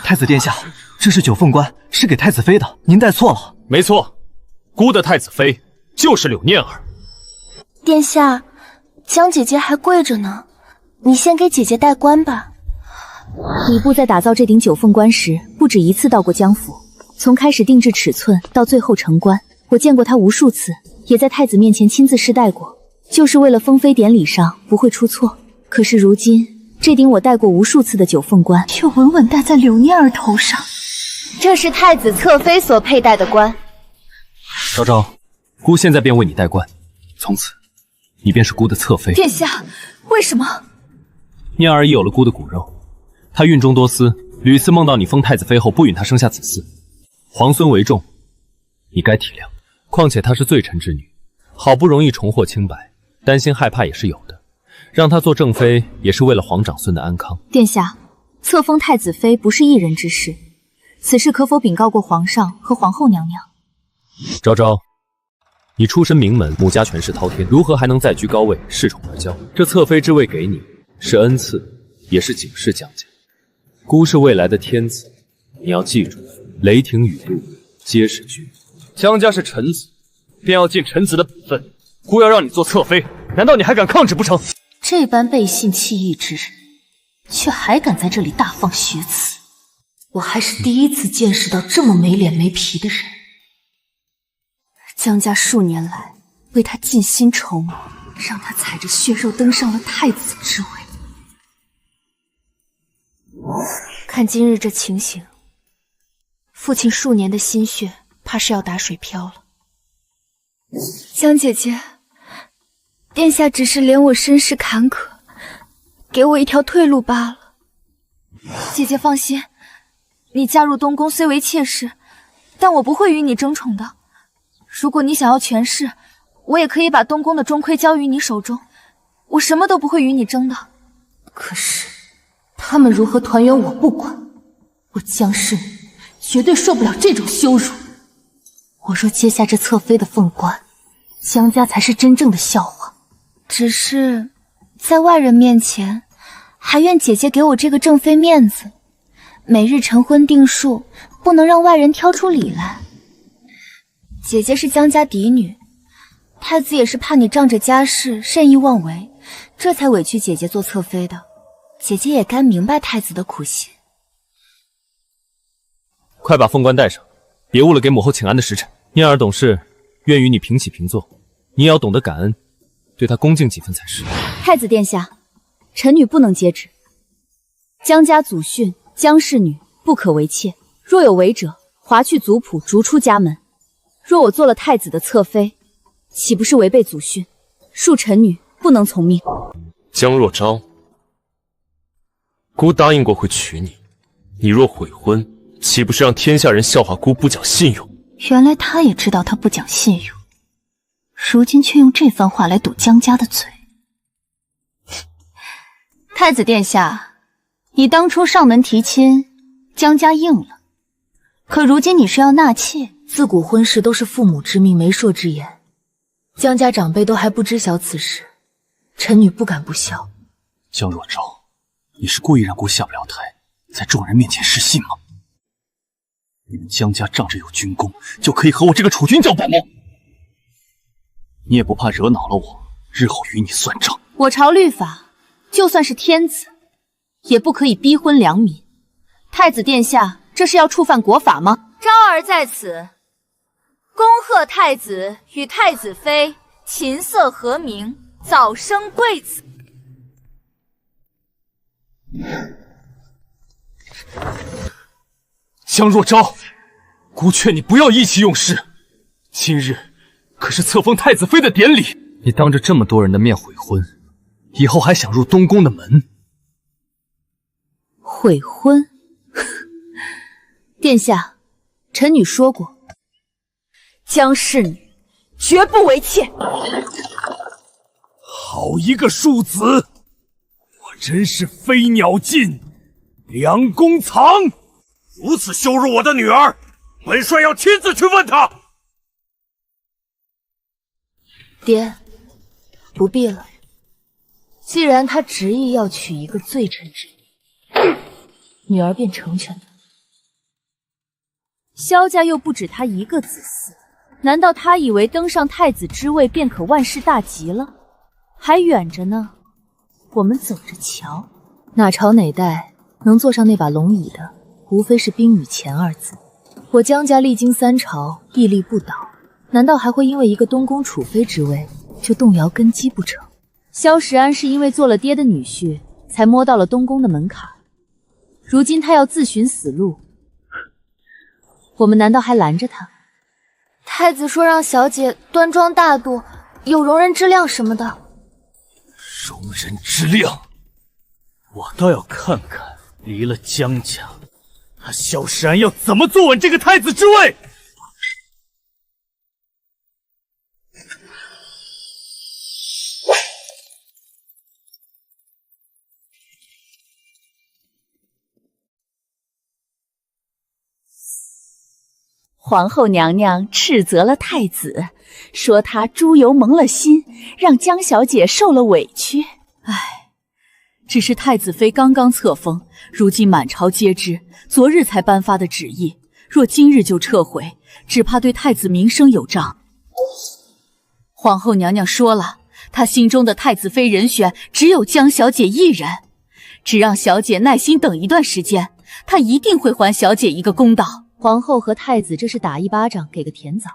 太子殿下，這是九鳳冠，是給太子妃的，您戴錯了。沒錯，孤的太子妃就是柳念兒。殿下，江姐姐還跪着呢，你先給姐姐戴冠吧。礼部在打造这頂九凤冠時，不止一次到過江府，從開始定制尺寸到最後成冠，我見過他無數次，也在太子面前親自試戴過，就是為了封妃典禮上不會出錯。可是如今，這頂我戴過無數次的九鳳冠，卻穩穩戴在柳念兒頭上。這是太子側妃所佩戴的冠。昭昭，孤現在便為你戴冠，從此你便是孤的側妃。殿下，為什麼？念兒已有了孤的骨肉，她孕中多思，屢次夢到你封太子妃後不允她生下子嗣，皇孫為重，你該體諒。況且她是罪臣之女，好不容易重獲清白，擔心害怕也是有的。讓她做正妃，也是為了皇長孫的安康。殿下，冊封太子妃不是一人之事，此事可否禀告過皇上和皇后娘娘？昭昭，你出身名门，母家權勢滔天，如何還能再居高位，恃寵而驕？這側妃之位給你，是恩賜，也是警示江家。孤是未來的天子，你要記住，雷霆雨露皆是君。江家是臣子，便要盡臣子的本分。孤要讓你做側妃，難道你還敢抗旨不成？這般背信棄義之人，卻還敢在這裡大放厥詞，我還是第一次見識到這麼沒臉沒皮的人。江家數年來為他盡心籌謀，讓他踩着血肉登上了太子之位。看今日這情形，父親數年的心血怕是要打水漂了。江姐姐，殿下只是怜我身世坎坷，給我一條退路罷了。姐姐放心，你嫁入東宮雖為妾室，但我不會與你爭寵的。如果你想要權勢，我也可以把東宮的中規交於你手中，我什麼都不會與你爭的。可是他們如何團圓我不管，我江氏女絕對受不了這種羞辱。我若接下這側妃的鳳冠，江家才是真正的笑話。只是在外人面前，還願姐姐給我這個正妃面子，每日晨昏定數，不能讓外人挑出理來。姐姐是江家嫡女，太子也是怕你仗着家世任意妄為，這才委屈姐姐做側妃的。姐姐也該明白太子的苦心。快把鳳冠戴上，別誤了給母後請安的時辰。念兒懂事，願與你平起平坐，你也要懂得感恩，對她恭敬幾分才是。太子殿下，臣女不能接旨。江家祖訓，江氏女不可為妾，若有違者，劃去族譜，逐出家門。若我做了太子的側妃，豈不是違背祖訓？恕臣女不能從命。江若昭，孤答應過會娶你，你若悔婚，豈不是讓天下人笑話孤不講信用？原來他也知道他不講信用，如今卻用這番話來堵江家的嘴。太子殿下，你當初上門提親，江家應了，可如今你是要納妾，自古婚事都是父母之命，媒妁之言，江家長輩都還不知曉此事，臣女不敢不孝。江若昭，你是故意讓孤下不了台，在众人面前失信吗？你们江家仗着有军功，就可以和我這個儲君叫板嗎？你也不怕惹惱了我，日後與你算賬？我朝律法，就算是天子，也不可以逼婚良民。太子殿下，這是要觸犯國法嗎？昭兒在此，恭賀太子與太子妃琴瑟和鳴，早生貴子。江若昭，孤勸你不要意氣用事，今日可是冊封太子妃的典禮，你當着這麼多人的面悔婚，以後還想入東宮的門？悔婚？殿下，臣女說過，江氏女絕不為妾。好一個庶子，我真是飛鳥盡，良弓藏。如此羞辱我的女兒，本帥要親自去問他。爹，不必了。既然他執意要娶一個罪臣之女，女兒便成全他。萧家又不止他一個子嗣，難道他以為登上太子之位便可萬事大吉了？還遠着呢，我們走着瞧。哪朝哪代能坐上那把龍椅的，無非是兵羽前二字。我江家歷經3朝，屹立不倒，難道還會因為一個東宮儲妃之位就動搖根基不成？蕭時安是因為做了爹的女婿，才摸到了東宮的門檻。如今他要自尋死路，我們難道還攔着他？太子說讓小姐端莊大度，有容人之量什麼的。容人之量，我倒要看看離了江家，他萧时安要怎么坐穩这个太子之位。皇后娘娘斥责了太子，说他豬油蒙了心，讓江小姐受了委屈。唉，只是太子妃剛剛冊封，如今滿朝皆知，昨日才頒發的旨意，若今日就撤回，只怕對太子名聲有障。皇後娘娘說了，她心中的太子妃人選只有江小姐一人，只讓小姐耐心等一段時間，她一定會還小姐一個公道。皇后和太子這是打一巴掌給個甜棗。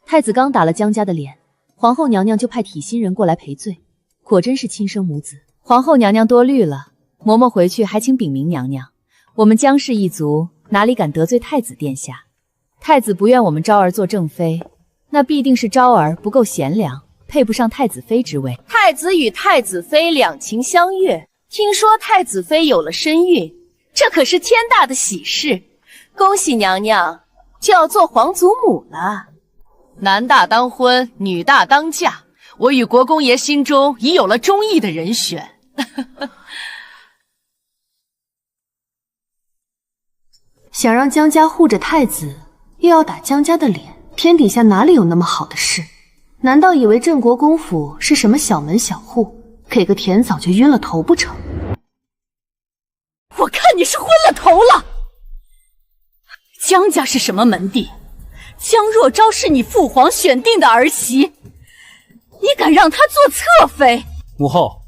太子剛打了江家的臉，皇後娘娘就派體心人過來賠罪，果真是親生母子。皇後娘娘多慮了，嬤嬤回去還請稟明娘娘，我們江氏一族哪裡敢得罪太子殿下？太子不願我們昭兒做正妃，那必定是昭兒不夠賢良，配不上太子妃之位。太子與太子妃兩情相悅，聽說太子妃有了身孕，這可是天大的喜事。恭喜娘娘，就要做皇祖母了。男大當婚，女大當嫁，我與國公爺心中已有了中意的人選。想讓江家護着太子，又要打江家的臉，天底下哪裡有那麼好的事？難道以為鎮國公府是什麼小門小戶，給個甜棗就暈了頭不成？我看你是昏了頭了。江家是什麼門第？江若昭是你父皇選定的兒媳，你敢讓她做側妃？母後，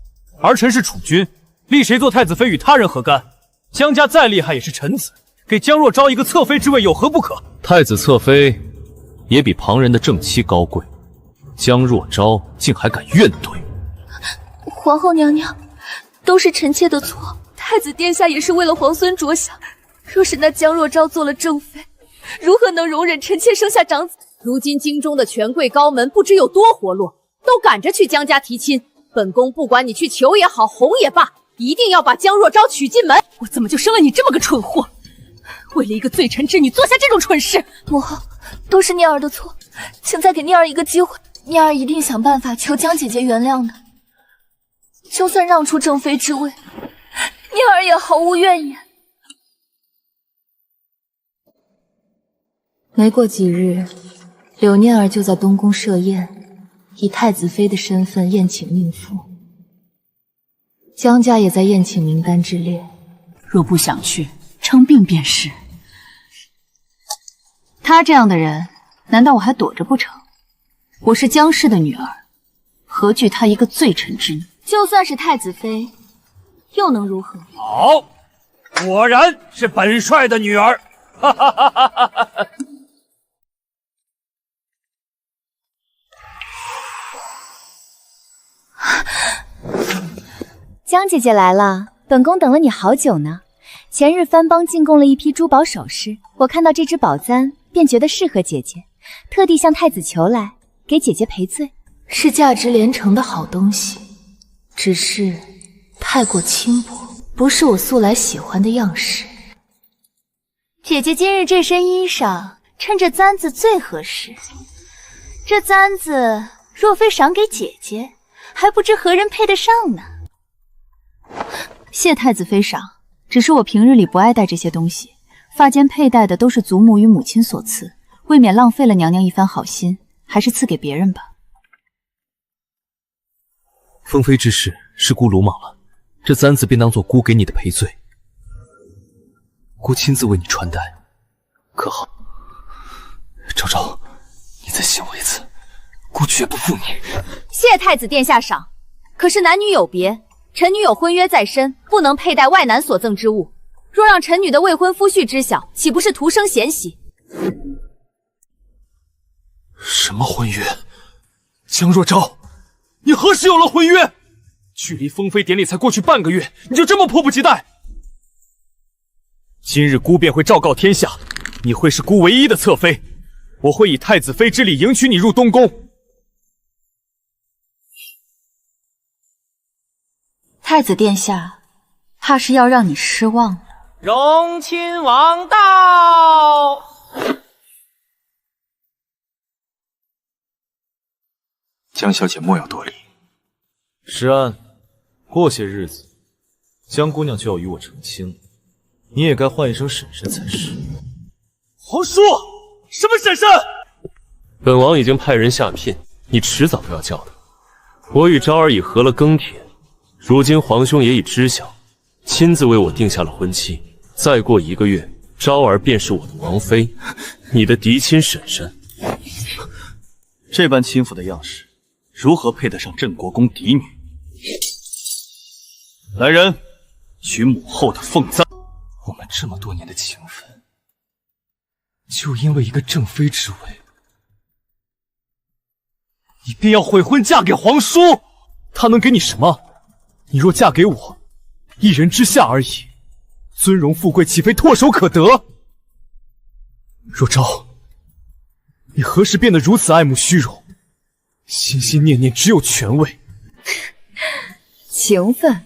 兒臣是儲君，立誰做太子妃與他人何干？江家再厲害也是臣子，給江若昭一個側妃之位有何不可？太子側妃也比旁人的正妻高貴，江若昭竟還敢怨懟。皇後娘娘，都是臣妾的錯，太子殿下也是為了皇孫着想。若是那江若昭做了正妃，如何能容忍臣妾生下長子？如今京中的權貴高門不知有多活絡，都趕着去江家提親。本宮不管你去求也好，哄也罷，一定要把江若昭娶進門。我怎麼就生了你這麼個蠢貨？為了一個罪臣之女做下這種蠢事。母後，都是念兒的錯，請再給念兒一個機會，念兒一定想辦法求江姐姐原諒的。就算讓出正妃之位，念兒也毫無怨言。沒過幾日，柳念兒就在東宮設宴，以太子妃的身份宴請命婦。江家也在宴請名單之列。若不想去，稱病便是。他這樣的人，難道我還躲着不成？我是江氏的女兒，何懼他一個罪臣之女？就算是太子妃，又能如何？好，果然是本帥的女兒。哈哈哈哈哈哈！江姐姐來了，本宮等了你好久呢。前日番邦進貢了一批珠寶首飾，我看到這隻寶簪，便覺得適合姐姐，特地向太子求來，給姐姐賠罪。是價值連城的好東西，只是太過輕薄，不是我素來喜歡的樣式。姐姐今日這身衣裳，襯這簪子最合適。這簪子若非賞給姐姐，還不知何人配得上呢。謝太子妃賞，只是我平日裡不愛戴這些東西，髮間佩戴的都是祖母與母親所賜，未免浪費了娘娘一番好心，還是賜給別人吧。封妃之事是姑魯莽了，這簪子便當做姑給你的賠罪。姑親自為你穿戴，可好？信我一次，姑絕不負你。謝太子殿下賞。可是男女有別，臣女有婚約在身，不能佩戴外男所赠之物。若让臣女的未婚夫婿知晓，岂不是徒生嫌隙？什么婚约？江若昭，你何时有了婚约？距离封妃典禮才过去半個月，你就這麼迫不及待？今日姑便會昭告天下，你會是姑唯一的側妃，我會以太子妃之禮迎娶你入東宮。太子殿下，怕是要讓你失望了。荣親王到。江小姐莫要多禮。石安，过些日子，江姑娘就要与我成亲，你也该唤一声嬸嬸才是。皇叔，什么婶婶？本王已经派人下聘，你遲早都要叫的。我与昭儿已合了庚帖，如今皇兄也已知曉，親自為我定下了婚期。再過1個月，昭兒便是我的王妃，你的嫡親嬸嬸。這般輕浮的樣式，如何配得上鎮國公嫡女？來人，取母後的鳳簪。我們這麼多年的情分，就因為一個正妃之位，你便要悔婚嫁給皇叔？他能給你什麼？你若嫁給我，一人之下而已，尊榮富貴豈非唾手可得？若昭，你何時變得如此愛慕虛榮，心心念念只有權位？情分，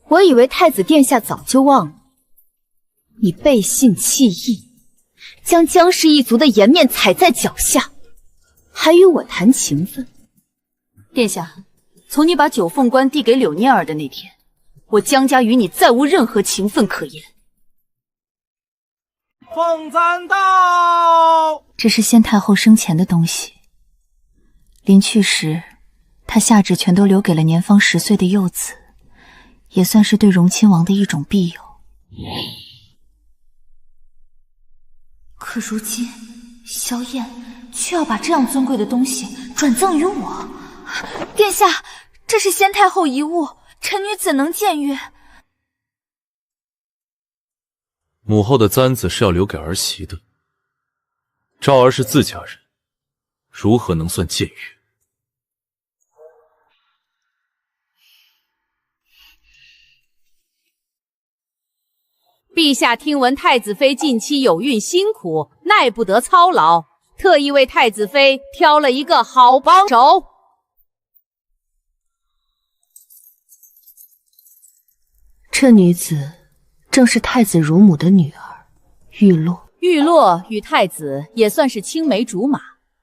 我以為太子殿下早就忘了。你背信棄義，將江氏一族的顏面踩在腳下，還與我談情分。殿下，從你把九鳳冠遞給柳念兒的那天，我江家與你再無任何情分可言。鳳簪到。這是先太后生前的東西，臨去時，她下旨全都留給了年方10歲的幼子，也算是對榮親王的一種庇佑。可如今，蕭燕卻要把這樣尊貴的東西轉贈於我。殿下，這是先太后遺物，臣女怎能僭越？母後的簪子是要留給兒媳的，昭兒是自家人，如何能算僭越？陛下聽聞太子妃近期有孕辛苦，耐不得操勞，特意為太子妃挑了一個好幫手。這女子正是太子乳母的女兒玉洛。玉洛與太子也算是青梅竹馬，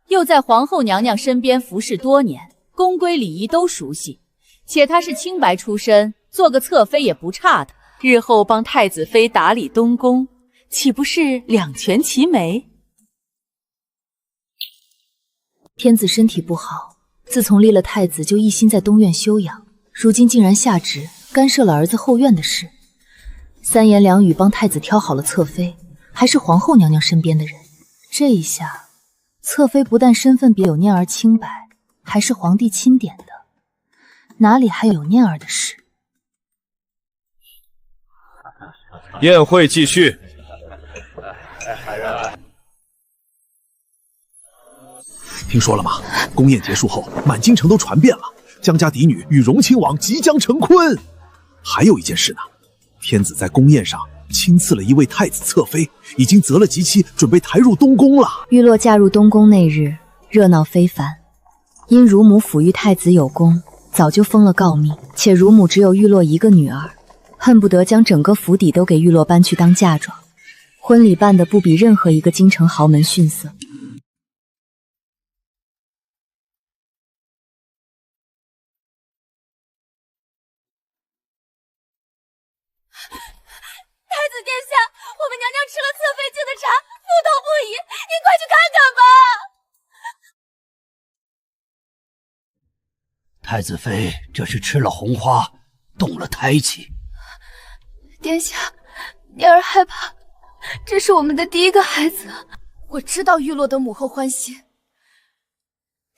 又在皇後娘娘身邊服侍多年，宮規禮儀都熟悉。且她是清白出身，做個側妃也不差的。日後幫太子妃打理東宮，豈不是兩全其美？天子身體不好，自從立了太子，就一心在東院休養，如今竟然下旨干涉了兒子後院的事。三言兩語幫太子挑好了側妃，還是皇後娘娘身邊的人。這一下，側妃不但身份比柳念兒清白，還是皇帝欽點的，哪裡還有柳念兒的事？宴會繼續。聽說了嗎？宮宴結束後，滿京城都傳遍了，江家嫡女與榮親王即將成婚。還有一件事呢，天子在宮宴上親賜了一位太子側妃，已經擇了吉期，準備抬入東宮了。玉洛嫁入東宮那日，熱鬧非凡。因乳母撫育太子有功，早就封了誥命，且乳母只有玉洛一個女兒，恨不得將整個府邸都給玉洛搬去當嫁妝。婚禮辦得不比任何一個京城豪門遜色。太子殿下，我們娘娘吃了側妃敬的茶，腹痛不已，您快去看看吧。太子妃這是吃了紅花，動了胎氣。殿下，念兒害怕，這是我們的第一個孩子。我知道玉洛的母後歡心，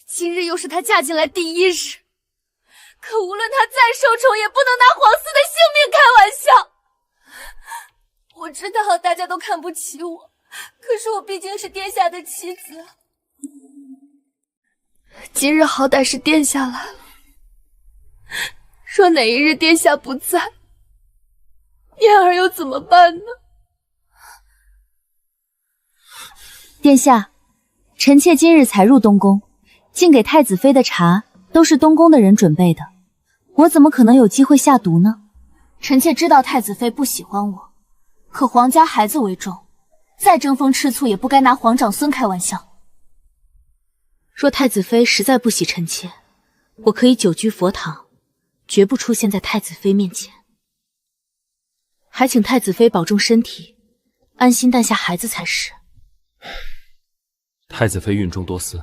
今日又是她嫁进来第一日，可无论她再受宠，也不能拿皇嗣的性命开玩笑。我知道大家都看不起我，可是我毕竟是殿下的妻子。今日好歹是殿下来了，若哪一日殿下不在，燕儿又怎麼辦呢？殿下，臣妾今日才入東宮，进給太子妃的茶都是東宮的人準備的，我怎麼可能有機會下毒呢？臣妾知道太子妃不喜歡我，可皇家孩子為重，再爭風吃醋也不該拿皇長孫開玩笑。若太子妃實在不喜臣妾，我可以久居佛堂，絕不出現在太子妃面前。還請太子妃保重身體，安心誕下孩子才是。太子妃孕中多思，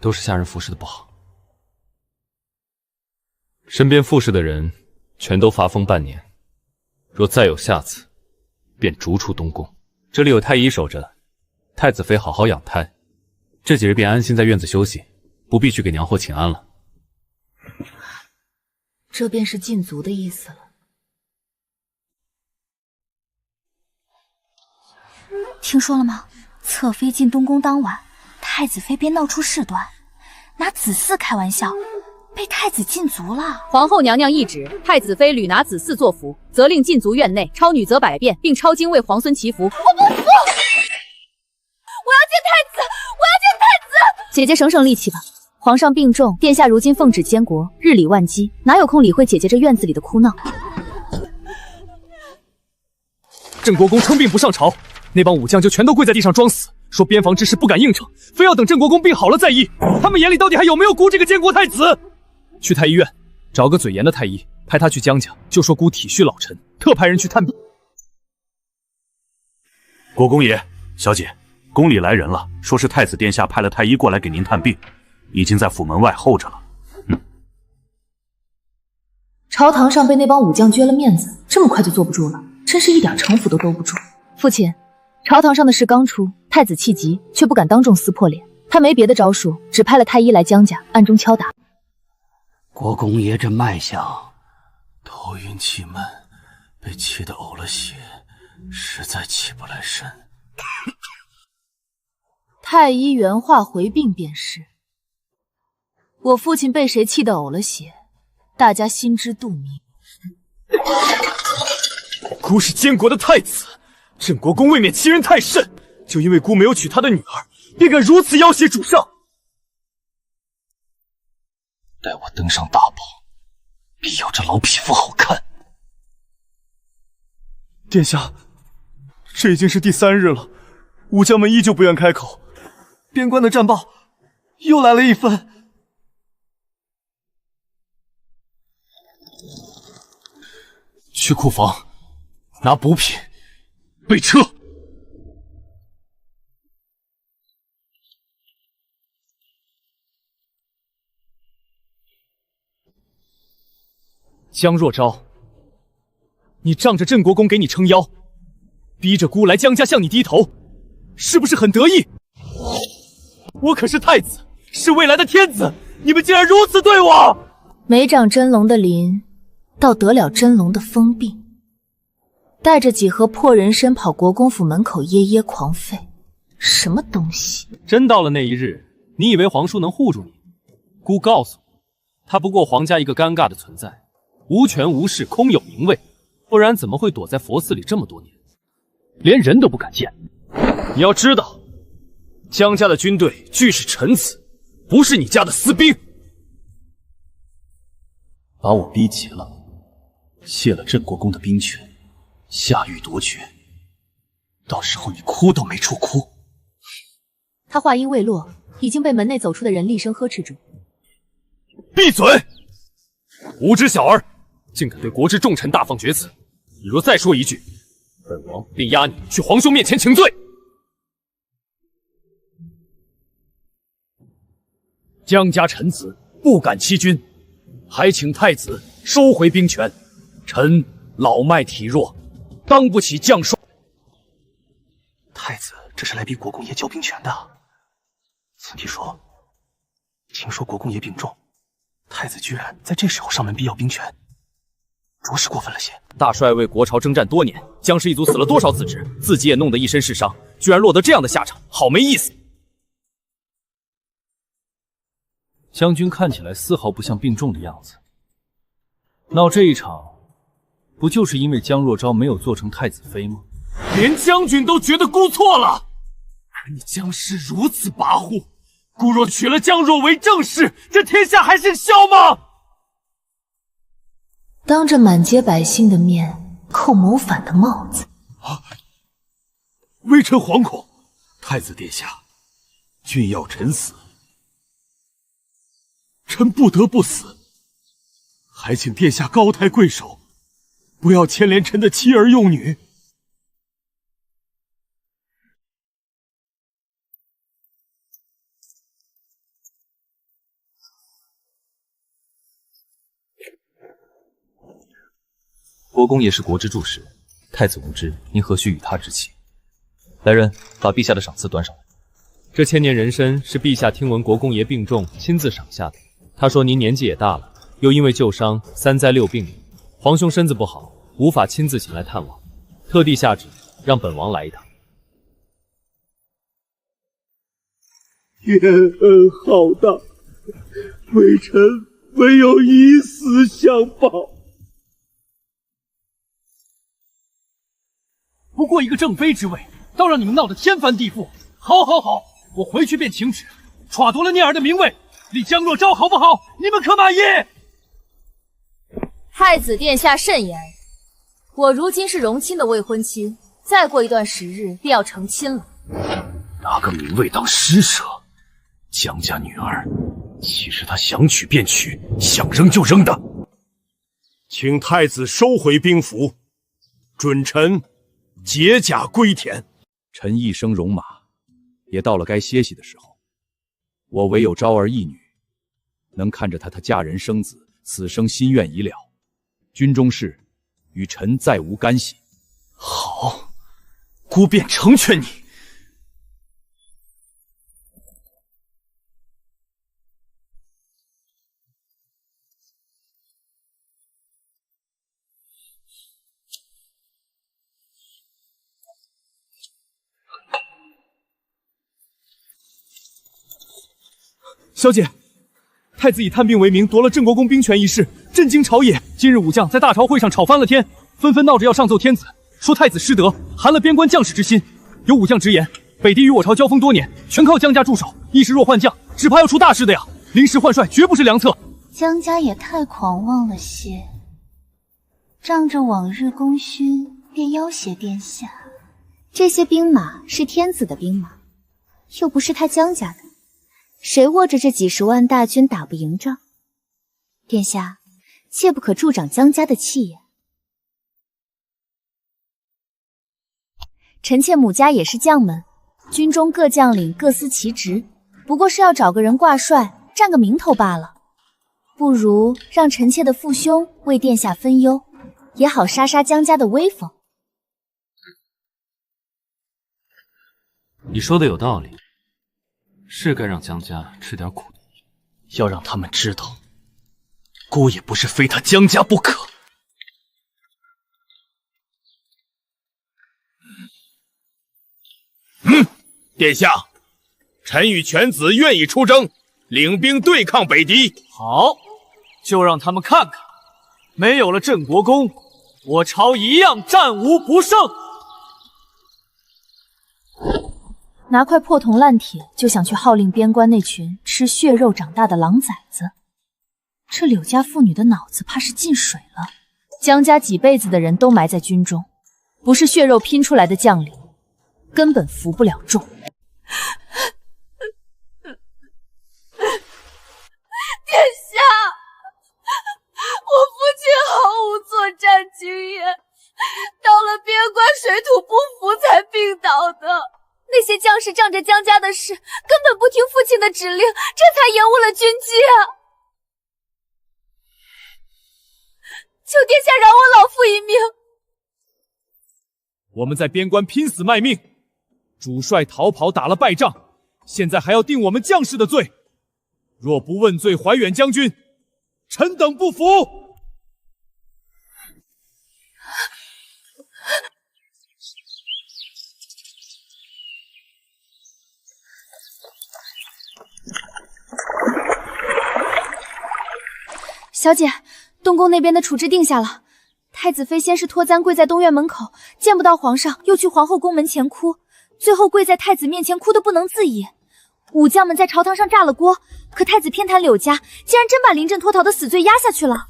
都是下人服侍的不好，身邊服侍的人全都發瘋半年，若再有下次，便逐出東宮。這裡有太醫守着，太子妃好好養胎，這幾日便安心在院子休息，不必去給娘後請安了。這便是禁足的意思了。听說了嗎？侧妃進東宮當晚，太子妃便鬧出事端，拿子嗣開玩笑，被太子禁足了。皇後娘娘懿旨，太子妃屢拿子嗣作福，責令禁足院內，超女則百遍，並抄經為皇孫祈福。我不服！我要見太子！我要見太子！姐姐省省力氣吧，皇上病重，殿下如今奉旨监國，日理萬機，哪有空理會姐姐這院子裡的哭鬧？鄭國公稱病不上朝，那幫武將就全都跪在地上裝死，說邊防之事不敢應承，非要等鄭國公病好了再議。他們眼裡到底還有沒有姑這個監國太子？去太醫院找個嘴嚴的太醫，派他去江家，就說姑體虛老沉，特派人去探病。国公爺，小姐，宮裡來人了，說是太子殿下派了太醫過來給您探病，已經在府門外候着了。朝堂上被那幫武將撅了面子，這麼快就坐不住了，真是一點城府都兜不住。父親，朝堂上的事剛出，太子氣急，卻不敢當眾撕破臉，他沒別的招數，只派了太醫來江家暗中敲打。國公爺這脈象，頭暈氣悶，被氣得嘔了血，實在起不來身。太醫原話回病便是。我父親被誰氣得嘔了血，大家心知肚明。姑是監國的太子，鄭國公未免欺人太甚，就因為姑沒有娶他的女兒，便敢如此要挾主上。待我登上大宝，必要這老匹夫好看。殿下，這已經是第3日了，武將們依舊不願開口。邊關的戰報又來了一份。去庫房拿補品，備車。江若昭，你仗着鄭國公給你撐腰，逼着姑來江家向你低頭，是不是很得意？我可是太子，是未來的天子，你們竟然如此對我！沒長真龍的鱗，倒得了真龍的瘋病，帶着幾盒破人參跑國公府門口夜夜狂吠，什麼東西？真到了那一日，你以為皇叔能護住你？姑告訴我，他不過皇家一個尷尬的存在，無權無勢，空有名位，不然怎麼會躲在佛寺裡這麼多年，連人都不敢見？你要知道，江家的軍隊俱是臣子，不是你家的私兵。把我逼急了，泄了鄭國公的兵權，下獄夺爵，到時候你哭都沒處哭。他話音未落，已經被門內走出的人厲聲呵斥住：“閉嘴！無知小兒，竟敢對國之重臣大放厥詞！你若再說一句，本王便押你去皇兄面前請罪。”江家臣子不敢欺君，還請太子收回兵權。臣老邁體弱，當不起將帥。太子这是來逼國公爺交兵權的。此地說，听說國公爺病重，太子居然在這時候上門逼要兵權，着實過分了些。大帥為國朝征戰多年，江氏一族死了多少子侄，自己也弄得一身是傷，居然落得這樣的下場，好沒意思。将軍看起來絲毫不像病重的樣子，鬧這一場，不就是因為江若昭沒有做成太子妃嗎？連將軍都覺得姑錯了，可你江氏如此跋扈，姑若娶了江若為正室，這天下還剩笑嗎？當着滿街百姓的面扣謀反的帽子。微臣惶恐，太子殿下，君要臣死，臣不得不死，还請殿下高抬貴手，不要牽連臣的妻兒幼女。国公也是国之柱石，太子无知，您何須與他置氣？來人，把陛下的賞賜端上來。這千年人參是陛下聽聞國公爺病重，親自賞下的。他說您年紀也大了，又因為舊傷3災6病，皇兄身子不好，無法親自前來探望，特地下旨讓本王來一趟。天恩浩大，微臣唯有以死相報。不過一個正妃之位，倒讓你們鬧得天翻地覆。好，好，好，我回去便請旨，篡奪了聂兒的名位，立江若昭，好不好？你們可滿意？太子殿下慎言，我如今是榮親的未婚妻，再過一段時日便要成親了。拿個名位當施捨，江家女兒豈是他想娶便娶，想扔就扔的？請太子收回兵符，准臣解甲歸田。臣一生戎馬，也到了該歇息的時候。我唯有昭兒一女，能看着她嫁人生子，此生心願已了。軍中事與臣再無干係。好，姑便成全你。小姐，太子以探病為名奪了鎮國公兵權一事，震驚朝野。今日武將在大朝會上吵翻了天，紛紛鬧着要上奏天子，說太子失德，寒了邊關將士之心。有武將直言，北地與我朝交鋒多年，全靠江家駐守，一時若換將，只怕要出大事的呀！臨時換帥絕不是良策。江家也太狂妄了些，仗着往日功勳便要挾殿下。这些兵馬是天子的兵馬，又不是他江家的。誰握着這幾十萬大軍打不贏仗？殿下，切不可助長江家的氣焰。臣妾母家也是將門，軍中各將領各司其職，不過是要找個人掛帥，占個名頭罷了。不如讓臣妾的父兄為殿下分憂，也好殺殺江家的威風。你說的有道理。是該讓江家吃點苦的，要讓他們知道，姑也不是非他江家不可。殿下，臣與犬子願意出征，領兵對抗北敵。好，就讓他們看看，沒有了鎮國公，我朝一樣戰無不勝。拿塊破銅爛鐵就想去號令邊關那群吃血肉長大的狼崽子，這柳家婦女的腦子怕是進水了。江家幾輩子的人都埋在軍中，不是血肉拼出來的將領，根本服不了眾。殿下，我父親毫無作戰經驗，到了邊關水土不服才病倒的。那些將士仗着江家的事，根本不聽父親的指令，這才延誤了軍機啊！求殿下饒我老父一命。我們在邊關拼死賣命，主帥逃跑打了敗仗，現在還要定我們將士的罪，若不問罪怀遠將軍，臣等不服。小姐，东宫那边的處置定下了。太子妃先是脱簪跪在东院门口，見不到皇上，又去皇後宮門前哭，最後跪在太子面前哭得不能自已。武將們在朝堂上炸了鍋，可太子偏袒柳家，竟然真把臨陣脫逃的死罪壓下去了。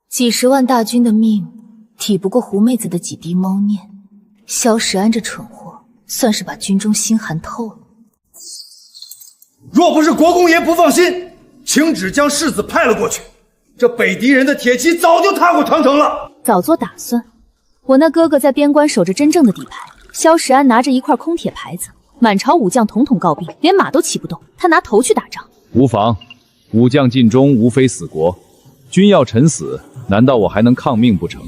几十萬大軍的命，抵不過狐妹子的幾滴貓念。蕭時安這蠢貨，算是把軍中心寒透了。若不是國公爺不放心，请旨將世子派了過去，這北狄人的鐵騎早就踏過長城了。早做打算，我那哥哥在邊關守着真正的底牌。蕭時安拿着一塊空鐵牌子，滿朝武將統統告病，連馬都騎不動，他拿頭去打仗。無妨，武將盡忠，無非死國。君要臣死，難道我還能抗命不成？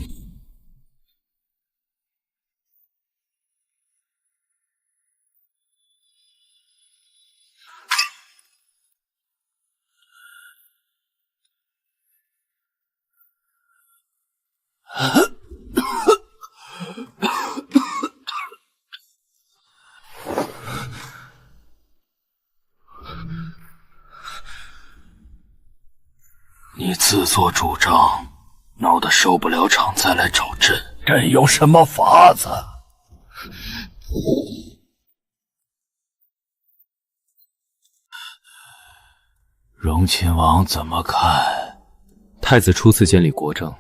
你自作主張，闹得受不了场再来找朕，朕有什麼法子？荣親王怎麼看？太子初次監理國政，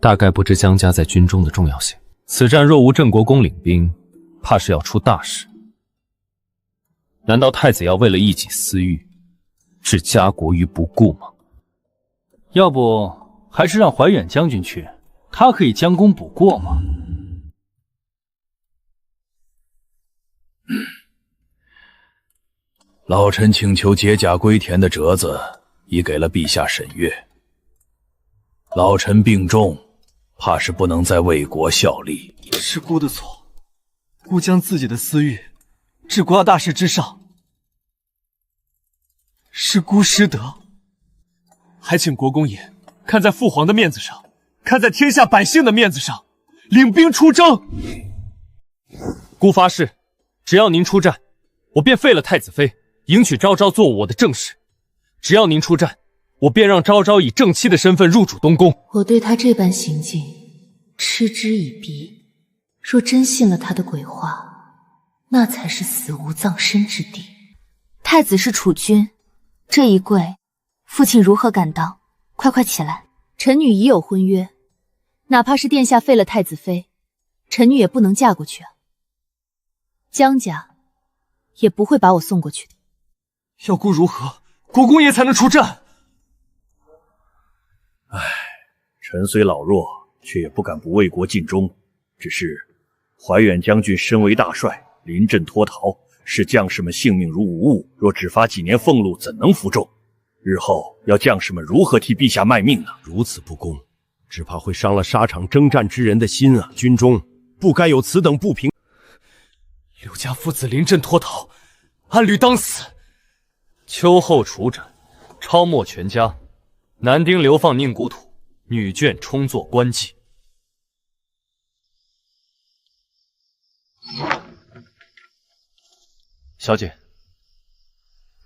大概不知江家在軍中的重要性。此戰若無鎮國公領兵，怕是要出大事。難道太子要為了一己私欲，置家國於不顧嗎？要不還是讓懷遠將軍去，他可以將功補過嗎？老臣請求解甲歸田的折子已給了陛下審閱。老臣病重，怕是不能再為國效力。是孤的錯，孤將自己的私欲置國家大事之上，是孤失德。還請國公爺看在父皇的面子上，看在天下百姓的面子上，領兵出征。孤發誓，只要您出戰，我便廢了太子妃，迎娶昭昭做我的正室。只要您出戰，我便讓昭昭以正妻的身份入主東宮。我對他這般行徑嗤之以鼻，若真信了他的鬼話，那才是死無葬身之地。太子是儲君，這一跪，父親如何敢當？快快起來！臣女已有婚約，哪怕是殿下廢了太子妃，臣女也不能嫁過去啊。江家也不會把我送過去的。要孤如何，國公爺才能出戰？唉，臣雖老弱，卻也不敢不為國盡忠。只是懷遠將軍身為大帥，臨陣脫逃，視將士們性命如無物，若只發幾年俸祿，怎能服眾？日後要將士們如何替陛下賣命呢？如此不公，只怕會傷了沙場征戰之人的心啊！軍中不該有此等不平。柳家父子臨陣脫逃，按律當死。秋後處斬，抄沒全家，男丁流放寧古土，女眷充作官妓。小姐，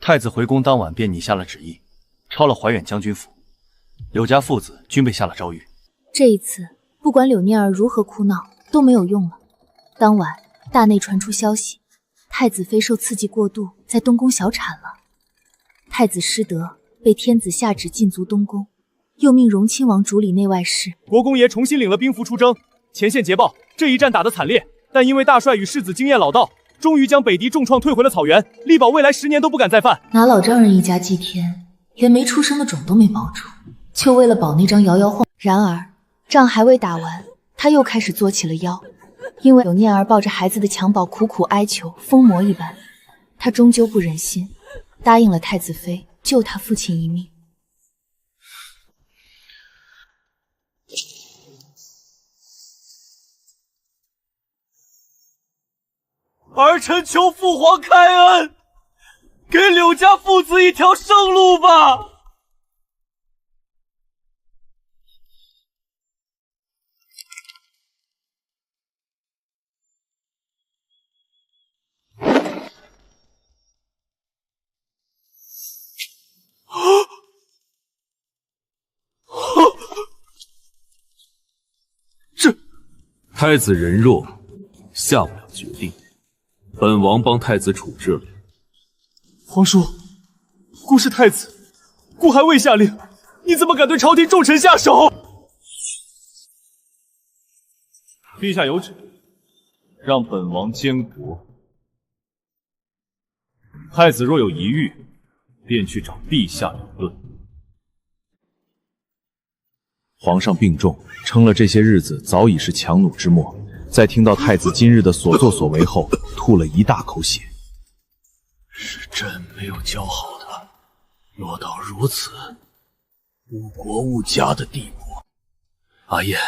太子回宮當晚便擬下了旨意，抄了懷遠將軍府，柳家父子均被下了诏獄。這一次，不管柳念兒如何哭鬧，都沒有用了。當晚，大內傳出消息，太子妃受刺激過度，在東宮小產了。太子失德，被天子下旨禁足東宮，又命榮親王主理內外事。國公爺重新領了兵符出征，前線捷報，這一戰打得慘烈，但因為大帥與世子經驗老道，終於將北狄重創退回了草原，力保未來10年都不敢再犯。拿老丈人一家祭天，連沒出生的種都沒保住，就為了保那張搖搖晃。然而仗還未打完，他又開始作起了妖。因為柳念兒抱着孩子的襁褓苦苦哀求，瘋魔一般，他終究不忍心，答應了太子妃救他父親一命。儿臣求父皇開恩，給柳家父子一條生路吧。太子人弱，下不了决定，本王帮太子处置了。皇叔，孤是太子，孤还未下令，你怎么敢对朝廷重臣下手？陛下有旨，让本王监国。太子若有疑虑，便去找陛下理论。皇上病重，撑了这些日子早已是强弩之末，在听到太子今日的所作所为后，吐了一大口血。是朕没有教好他，落到如此误国误家的地步。阿燕，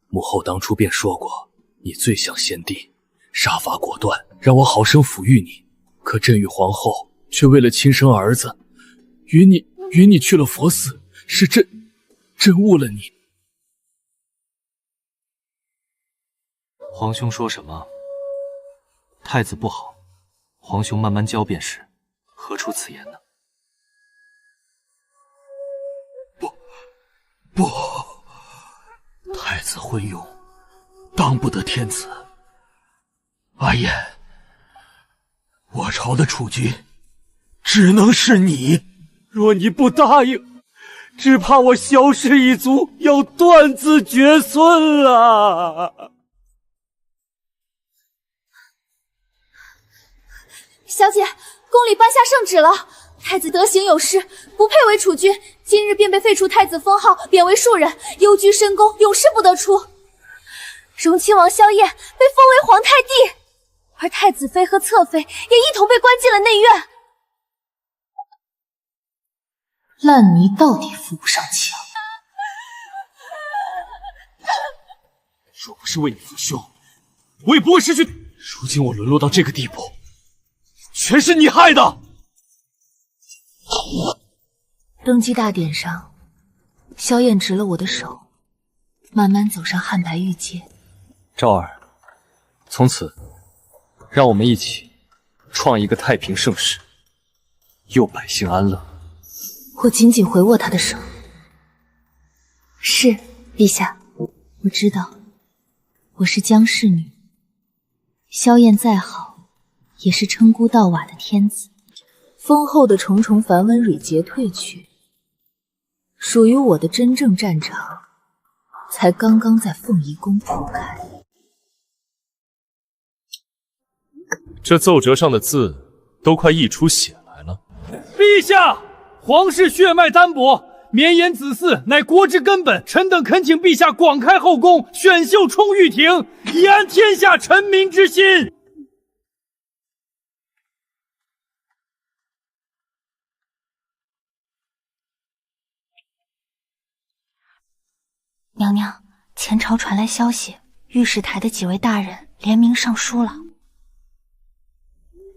母后当初便说过，你最像先帝，杀伐果断，让我好生抚育你。可朕与皇后却为了亲生儿子，与你去了佛寺，是朕误了你。皇兄说什么？太子不好，皇兄慢慢教便是，何出此言呢？不，太子昏庸，当不得天子。阿燕，我朝的储君只能是你。若你不答应，只怕我萧氏一族要断子绝孙了。小姐，宫里颁下圣旨了，太子德行有失，不配为储君，今日便被废除太子封号，贬為庶人，幽居深宫，永世不得出。荣亲王萧燕被封為皇太弟，而太子妃和侧妃也一同被關進了內院。爛泥到底扶不上牆。若不是為你父兄，我也不會失去。如今我淪落到這個地步，全是你害的。登基大典上，萧燕執了我的手，慢慢走上漢白玉階。昭兒，從此讓我們一起創一個太平盛世，佑百姓安樂。我緊緊回握他的手。是，陛下，我知道，我是江氏女，萧燕再好，也是称孤道瓦的天子。封後的重重繁文縟節褪去，屬於我的真正戰場，才剛剛在鳳儀宮鋪開。這奏折上的字都快溢出血來了。陛下，皇室血脈單薄，綿延子嗣乃國之根本。臣等懇請陛下廣開後宮，選秀充御庭，以安天下臣民之心。娘娘，前朝傳來消息，御史台的幾位大人聯名上書了。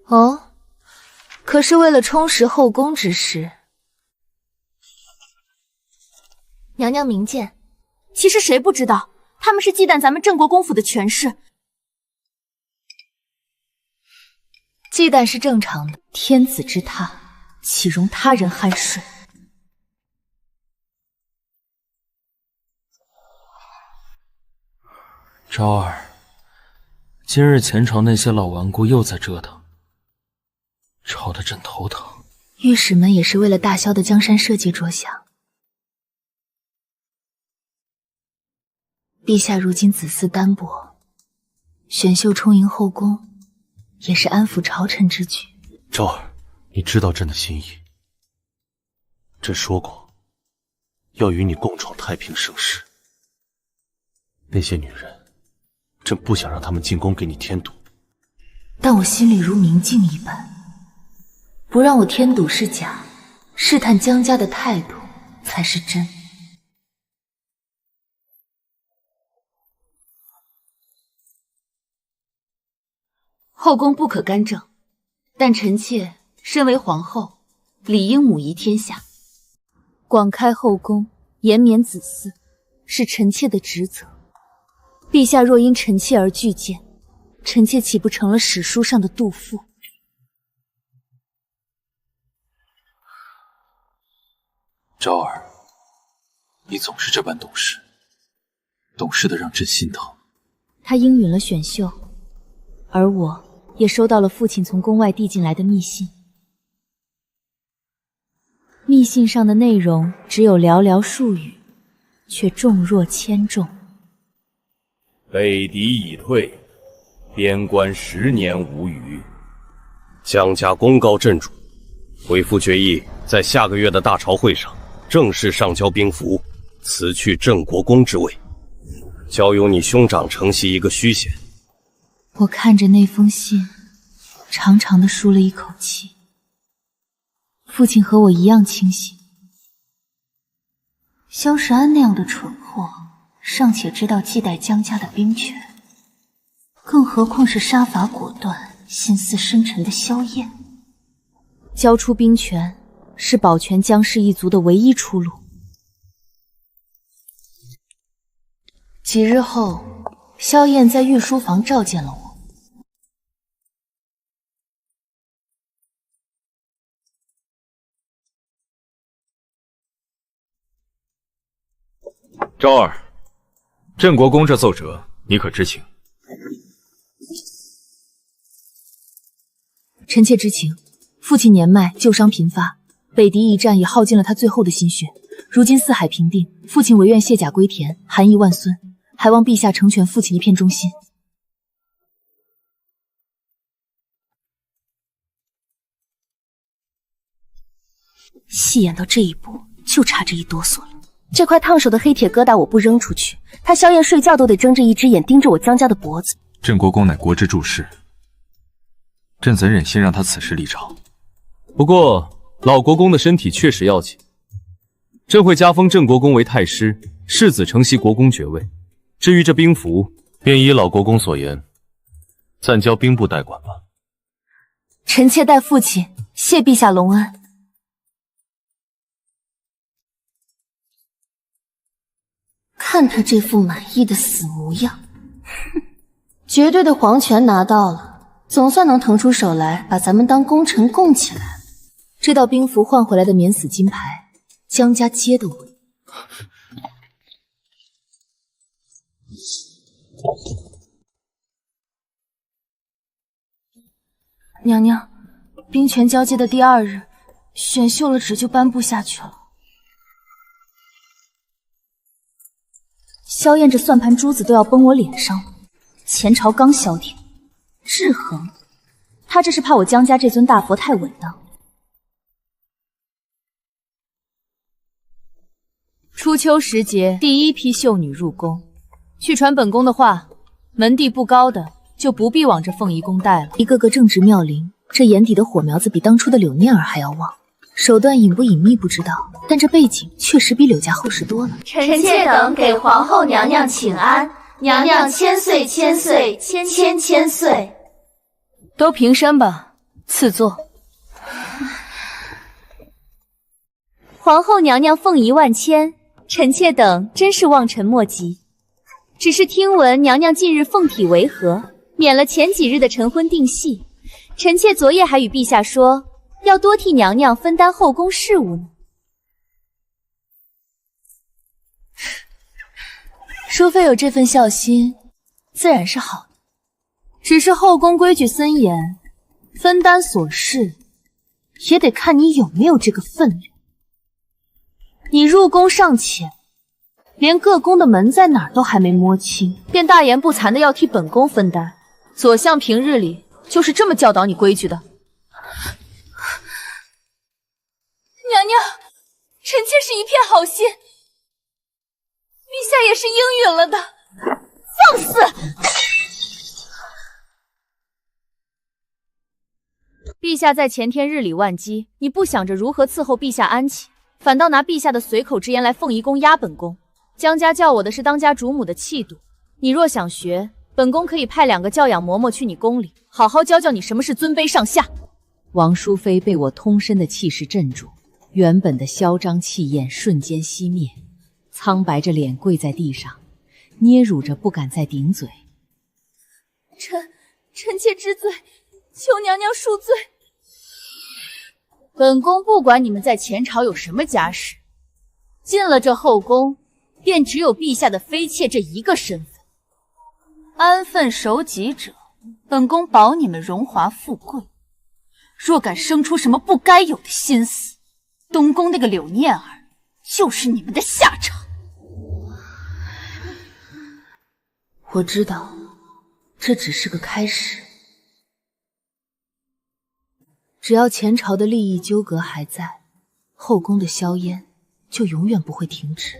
哦，可是為了充實後宮之事。娘娘明鑑，其實誰不知道，他們是忌憚咱們鄭國公府的權勢。忌憚是正常的，天子之榻，豈容他人酣睡？昭兒，今日前朝那些老頑固又在折騰，吵得朕頭疼。御史們也是為了大蕭的江山社稷着想。陛下如今子嗣單薄，選秀充盈後宮，也是安撫朝臣之舉。昭兒，你知道朕的心意。朕說過，要與你共創太平盛世。那些女人，朕不想讓他們進宮給你添堵。但我心裡如明鏡一般，不讓我添堵是假，試探江家的態度才是真。後宮不可干政，但臣妾身為皇後，理應母儀天下。廣開後宮，延綿子嗣，是臣妾的職責。陛下若因臣妾而拒諫，臣妾豈不成了史書上的妒婦？昭兒，你總是这般懂事，懂事的讓朕心疼。他应允了選秀，而我也收到了父親從宮外遞進來的密信。密信上的內容只有寥寥數語，卻重若輕重。北狄已退，邊關10年無虞。江家功高震主，回复決議，在下個月的大朝會上正式上交兵符，辭去鎮國公之位，交由你兄長承襲一個虛銜。我看着那封信，長長的舒了一口氣。父親和我一樣清醒，萧时安那樣的蠢貨，尚且知道忌憚江家的兵權，更何況是殺伐果斷、心思深沉的萧燕。交出兵權是保全江氏一族的唯一出路。幾日後，萧燕在御書房召見了我。昭兒，鎮國公這奏折你可知情？臣妾知情。父親年邁，舊傷頻發，北狄一戰也耗盡了他最後的心血。如今四海平定，父親唯願卸甲歸田，含飴萬孫，還望陛下成全父親一片忠心。戲演到這一步，就差這一哆嗦了。這塊燙手的黑鐵疙瘩我不扔出去，他萧燕睡覺都得睜着一隻眼盯着我江家的脖子。鎮國公乃國之柱士，朕怎忍心讓他此時離朝？不過老國公的身體確實要緊，朕會加封鎮國公為太師，世子承襲國公爵位。至於這兵符，便依老國公所言，暫交兵部代管吧。臣妾代父親謝陛下隆恩。看他這副滿意的死模樣，哼，絕對的皇權拿到了，總算能騰出手來把咱們當功臣供起來了。這道兵符換回來的免死金牌，江家接得穩。娘娘，兵权交接的第2日，選秀了旨就頒布下去了。萧燕這算盤珠子都要崩我臉上了。前朝剛消停，制衡，他這是怕我江家這尊大佛太穩當。初秋時節，第一批秀女入宮。據傳本宮的話，門第不高的就不必往這鳳儀宮帶了。一個個正直妙齡，這眼底的火苗子比當初的柳念兒還要旺。手段隱不隱秘不知道，但這背景確實比柳家厚實多了。臣妾等給皇後娘娘請安，娘娘千歲千歲千歲。都平身吧，賜座。皇后娘娘鳳儀萬千，臣妾等真是望塵莫及。只是聽聞娘娘近日鳳體為和，免了前幾日的晨昏定戲。臣妾昨夜還與陛下說，要多替娘娘分擔後宮事務呢。淑妃有這份孝心，自然是好的。只是後宮規矩森嚴，分擔瑣事，也得看你有沒有這個分量。你入宮尚淺，連各宮的門在哪兒都還沒摸清，便大言不慚的要替本宮分擔。左相平日裡就是這麼教導你規矩的。娘娘，臣妾是一片好心，陛下也是應允了的。放肆！陛下在前天日理萬機，你不想着如何伺候陛下安寢，反倒拿陛下的隨口之言來鳳儀宮壓本宮。江家叫我的是當家主母的氣度，你若想學，本宮可以派2個教養嬷嬷去你宫裡，好好教教你什麼是尊卑上下。王淑妃被我通身的气势镇住，原本的嚣张气焰瞬間熄滅，蒼白着臉跪在地上，捏乳着不敢再顶嘴。臣妾知罪，求娘娘恕罪。本宫不管你们在前朝有什麼家世，進了這後宮，便只有陛下的妃妾這一個身份。安分守己者，本宮保你們榮華富貴。若敢生出什麼不該有的心思，東宮那個柳念兒就是你們的下場。我知道，這只是個開始。只要前朝的利益糾葛還在，後宮的硝煙就永遠不會停止。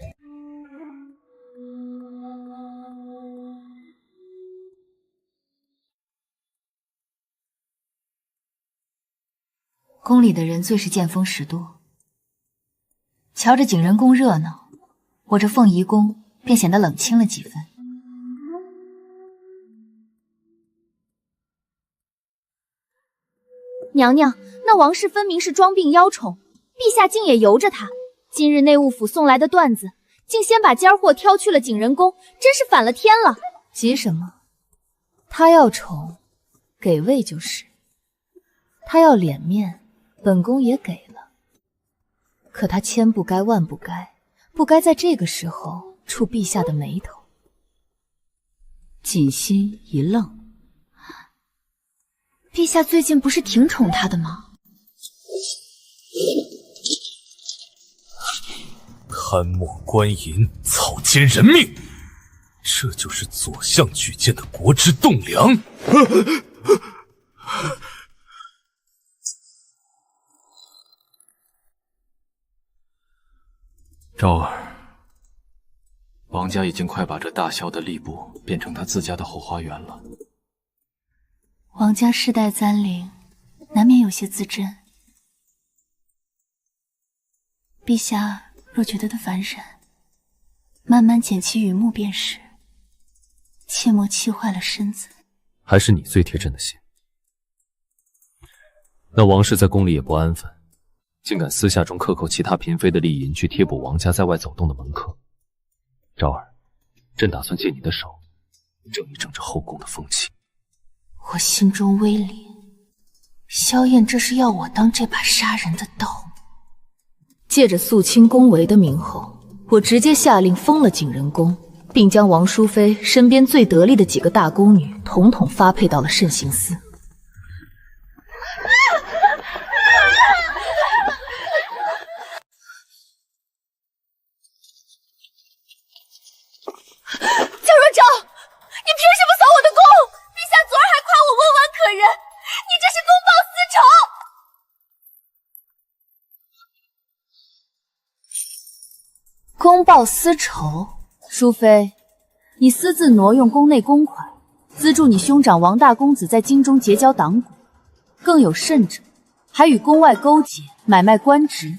宮裡的人最是見風使舵，瞧着景仁宮熱鬧，我這鳳儀宮便顯得冷清了幾分。娘娘，那王氏分明是装病邀宠，陛下竟也由着他。今日内务府送來的段子，竟先把尖貨挑去了景仁宮，真是反了天了。急什麼？他要寵，給位就是；他要臉面，本宮也給了。可他千不該萬不該，不該在這個時候觸陛下的眉頭。謹心一愣。陛下最近不是挺寵他的嗎？贪墨官淫，草菅人命，這就是左相舉薦的國之棟梁。昭兒，王家已经快把這大小的吏部變成他自家的後花園了。王家世代簪翎，難免有些自珍。陛下若覺得他煩人，慢慢剪其羽毛便是，切莫氣壞了身子。還是你最貼朕的心。那王氏在宮裡也不安分，竟敢私下中克扣其他嬪妃的利銀，去貼補王家在外走動的門客。昭兒，朕打算借你的手，正一正這後宮的風氣。我心中微凛，蕭燕這是要我當這把殺人的刀。借着肅清宮闈的名號，我直接下令封了景仁宮，並將王淑妃身邊最得力的幾個大宮女統統發配到了慎刑司。江若昭，你凭什么扫我的宫？陛下昨儿还夸我温婉可人，你這是公報私仇！公報私仇？淑妃，你私自挪用宮內公款，資助你兄長王大公子在京中結交黨羽，更有甚者，還與宮外勾結，買賣官職。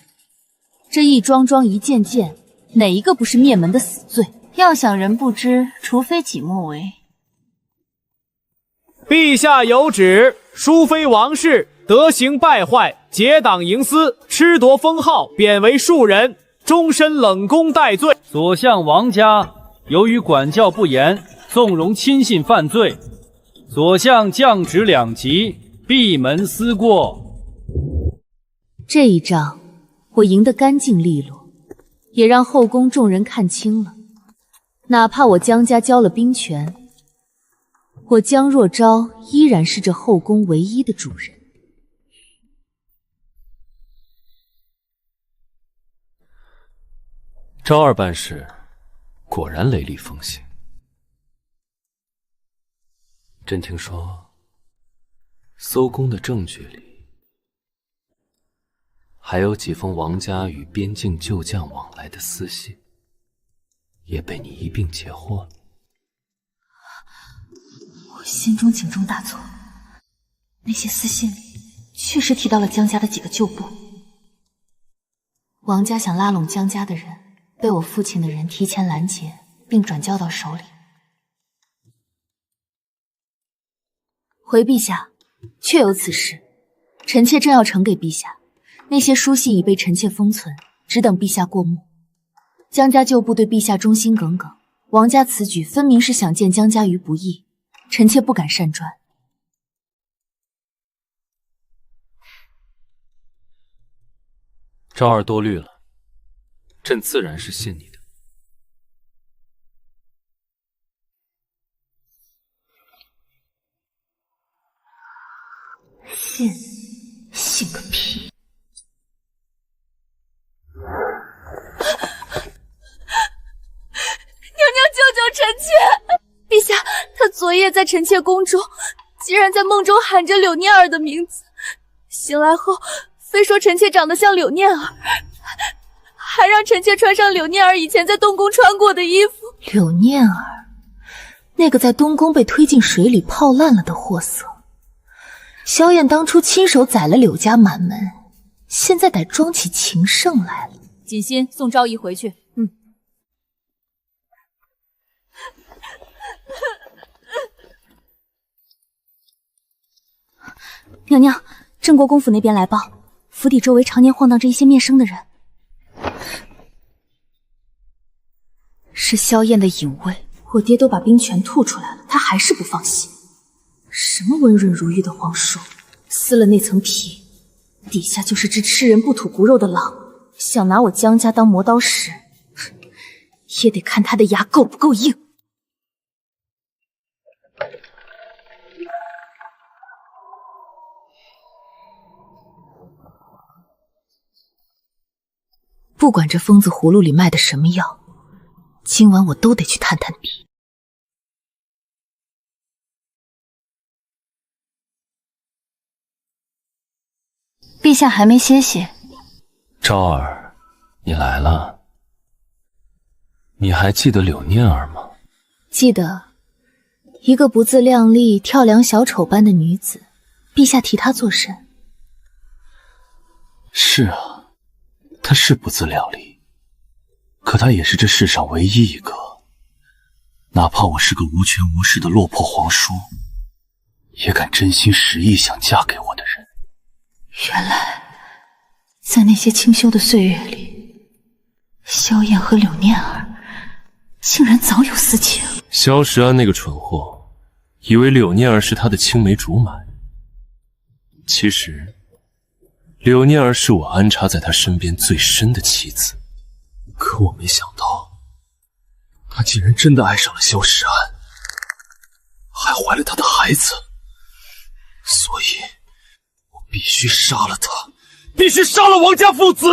這一樁樁一件件，哪一個不是滅門的死罪？要想人不知，除非己莫為。陛下有旨，淑妃王氏德行敗壞，結黨營私，褫奪封號，貶為庶人，終身冷宮待罪。左相王家由於管教不嚴，縱容親信犯罪，左相降職2級，閉門思過。這一仗我贏得乾淨利落，也讓後宮眾人看清了，哪怕我江家交了兵權，我江若昭依然是這後宮唯一的主人。昭兒辦事果然雷厲風行。朕聽說，搜宮的證據裡還有幾封王家與邊境舊將往來的私信，也被你一併截獲了。我心中警鐘大作，那些私信裡確實提到了江家的幾個舊部。王家想拉攏江家的人，被我父親的人提前攔截，並轉交到手裡。回陛下，確有此事。臣妾正要呈給陛下，那些書信已被臣妾封存，只等陛下過目。江家舊部對陛下忠心耿耿，王家此舉分明是想见江家于不義，臣妾不敢擅專。昭儿多慮了，朕自然是信你的。信个屁！娘娘救救臣妾！陛下，他昨夜在臣妾宫中，竟然在夢中喊着柳念儿的名字，醒来後非說臣妾長得像柳念兒，還讓臣妾穿上柳念兒以前在東宮穿過的衣服。柳念兒，那個在東宮被推進水裡泡爛了的貨色。蕭燕當初親手宰了柳家滿門，現在得裝起情聖來了。謹心送昭儀回去。娘娘，郑国公府那邊來報，府邸周圍常年晃蕩着一些滅生的人。是蕭燕的隱衛，我爹都把兵權吐出來了，他還是不放心。什麼溫潤如玉的皇叔，撕了那層皮，底下就是只吃人不吐骨肉的狼，想拿我江家當磨刀石，也得看他的牙夠不夠硬。不管這瘋子葫蘆裡賣的什麼藥，今晚我都得去探探底。陛下還沒歇息。昭兒，你來了。你還記得柳念兒嗎？記得，一個不自量力、跳梁小丑般的女子，陛下提她做甚？是啊，她是不自量力，可她也是這世上唯一一個，哪怕我是個無權無勢的落魄皇叔，也敢真心實意想嫁給我的人。原來，在那些清修的歲月裡，蕭燕和柳念兒竟然早有私情。蕭時安那個蠢貨，以為柳念兒是他的青梅竹馬，其實柳念兒是我安插在他身邊最深的妻子。可我沒想到，他竟然真的愛上了蕭時安，還懷了他的孩子，所以必須殺了他，必須殺了王家父子！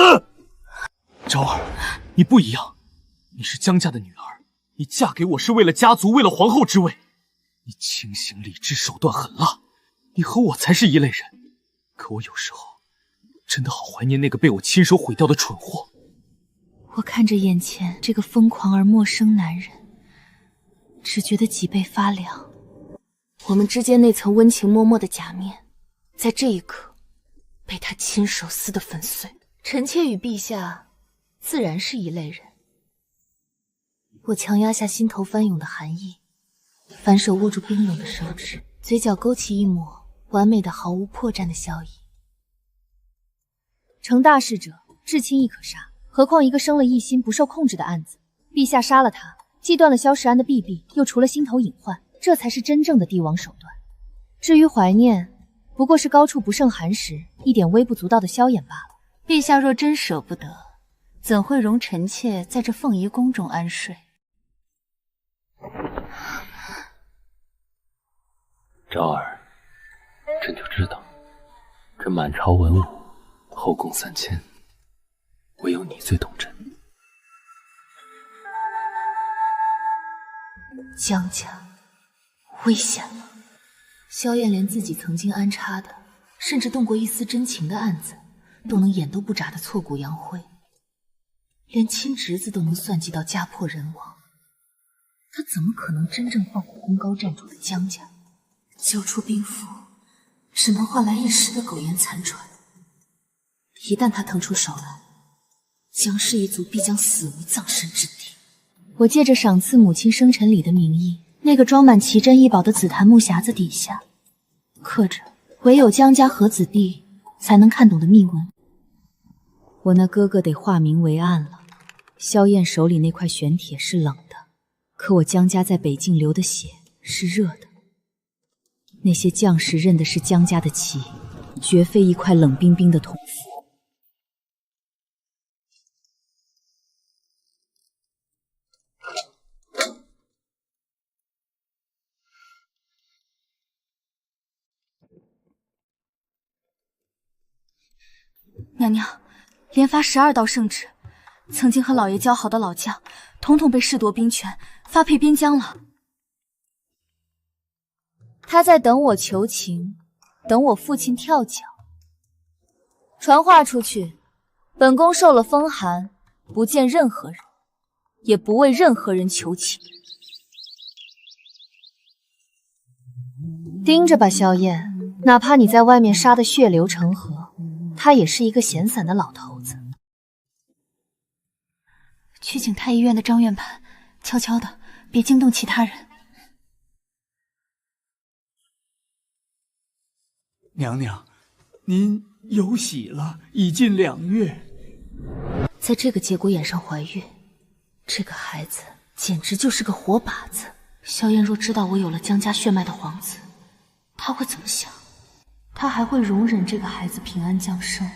昭兒，你不一樣，你是江家的女兒，你嫁給我是為了家族，為了皇後之位。你清醒理智，手段狠辣，你和我才是一類人。可我有時候真的好懷念那個被我親手毀掉的蠢貨。我看着眼前這個瘋狂而陌生男人，只覺得脊背發涼。我們之間那層溫情脈脈的假面，在這一刻被他親手撕得粉碎。臣妾與陛下自然是一類人。我強壓下心頭翻湧的寒意，反手握住冰冷的手指，嘴角勾起一抹完美的毫無破綻的笑意。成大事者，至親亦可殺，何況一個生了異心不受控制的案子。陛下殺了他，既斷了蕭時安的臂臂，又除了心頭隱患，這才是真正的帝王手段。至於懷念，不過是高處不勝寒時，一點微不足道的消遣罷了。陛下若真捨不得，怎會容臣妾在這鳳儀宮中安睡？昭兒，朕就知道，這滿朝文武，後宮3000，唯有你最懂朕。江家危險了。蕭燕連自己曾經安插的，甚至動過一絲真情的案子，都能眼都不眨的挫骨揚灰，連親侄子都能算計到家破人亡，他怎麼可能真正放過功高震主的江家？交出兵符，只能換來一時的苟延殘喘。一旦他騰出手來，江氏一族必將死無葬身之地。我借着賞賜母親生辰禮的名義，那個裝滿奇珍異寶的紫檀木匣子底下，刻着唯有江家和子弟才能看懂的密文。我那哥哥得化名为暗了。萧燕手里那块玄铁是冷的，可我江家在北境流的血是热的。那些将士認的是江家的旗，絕非一塊冷冰冰的銅符。娘娘，连发12道圣旨，曾经和老爷交好的老将，统统被剥夺兵权，发配边疆了。他在等我求情，等我父親跳腳。傳話出去，本宮受了風寒，不見任何人，也不為任何人求情。盯着吧，蕭燕，哪怕你在外面殺得血流成河，他也是一個閒散的老頭子。去請太醫院的張院判，悄悄的，別驚動其他人。娘娘，您有喜了，已近2月。在這個節骨眼上懷孕，這個孩子簡直就是個活靶子。蕭燕若知道我有了江家血脈的皇子，她會怎麼想？她還會容忍這個孩子平安降生，